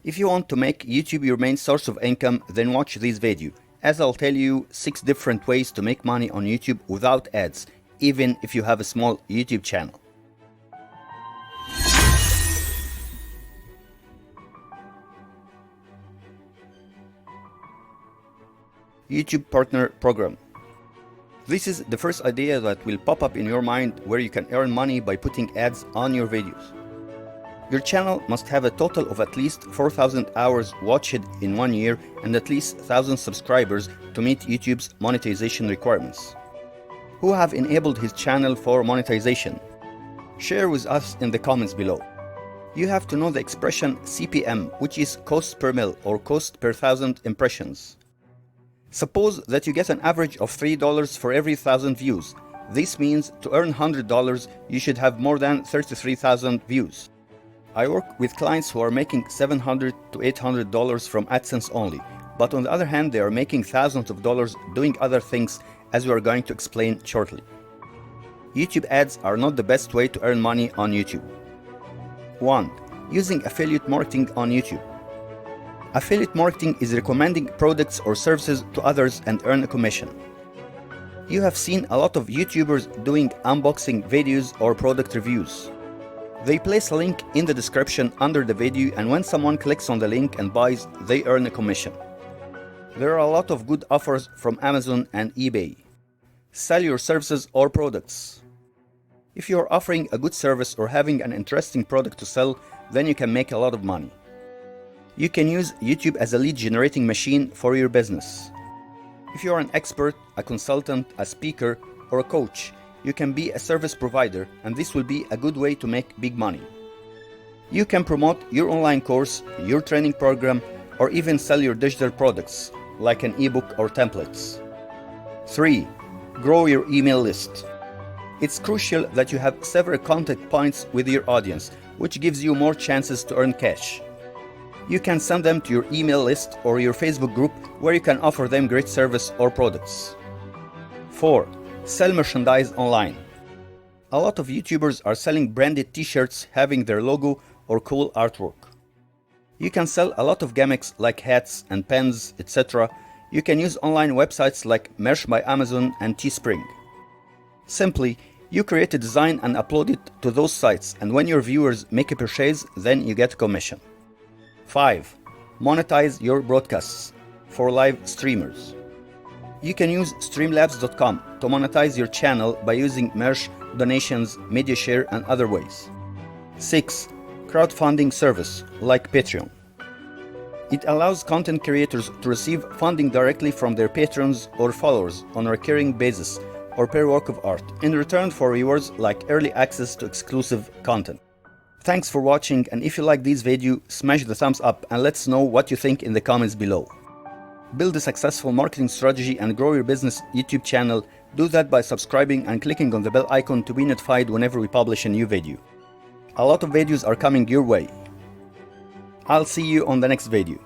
If you want to make YouTube your main source of income, then watch this video, as I'll tell you 6 different ways to make money on YouTube without ads, even if you have a small YouTube channel. YouTube Partner Program. This is the first idea that will pop up in your mind where you can earn money by putting ads on your videos. Your channel must have a total of at least 4,000 hours watched in 1 year and at least 1,000 subscribers to meet YouTube's monetization requirements. Who have enabled his channel for monetization? Share with us in the comments below. You have to know the expression CPM, which is cost per mil or cost per 1,000 impressions. Suppose that you get an average of $3 for every 1,000 views. This means to earn $100, you should have more than 33,000 views. I work with clients who are making $700 to $800 from AdSense only, but on the other hand, they are making thousands of dollars doing other things, as we are going to explain shortly. YouTube ads are not the best way to earn money on YouTube. 1. Using affiliate marketing on YouTube. Affiliate marketing is recommending products or services to others and earn a commission. You have seen a lot of YouTubers doing unboxing videos or product reviews. They place a link in the description under the video, and when someone clicks on the link and buys, they earn a commission. There are a lot of good offers from Amazon and eBay. Sell your services or products. If you are offering a good service or having an interesting product to sell, then you can make a lot of money. You can use YouTube as a lead generating machine for your business. If you are an expert, a consultant, a speaker, or a coach, you can be a service provider, and this will be a good way to make big money. You can promote your online course, your training program, or even sell your digital products, like an ebook or templates. 3. Grow your email list. It's crucial that you have several contact points with your audience, which gives you more chances to earn cash. You can send them to your email list or your Facebook group, where you can offer them great service or products. 4. Sell merchandise online. A lot of YouTubers are selling branded t-shirts having their logo or cool artwork. You can sell a lot of gimmicks like hats and pens, etc. You can use online websites like Merch by Amazon and Teespring. Simply, you create a design and upload it to those sites, and when your viewers make a purchase, then you get a commission. 5. Monetize your broadcasts for live streamers. You can use Streamlabs.com to monetize your channel by using merch, donations, media share, and other ways. 6. Crowdfunding service like Patreon. It allows content creators to receive funding directly from their patrons or followers on a recurring basis or per work of art, in return for rewards like early access to exclusive content. Thanks for watching, and if you like this video, smash the thumbs up and let us know what you think in the comments below. Build a successful marketing strategy and grow your business YouTube channel. Do that by subscribing and clicking on the bell icon to be notified whenever we publish a new video. A lot of videos are coming your way. I'll see you on the next video.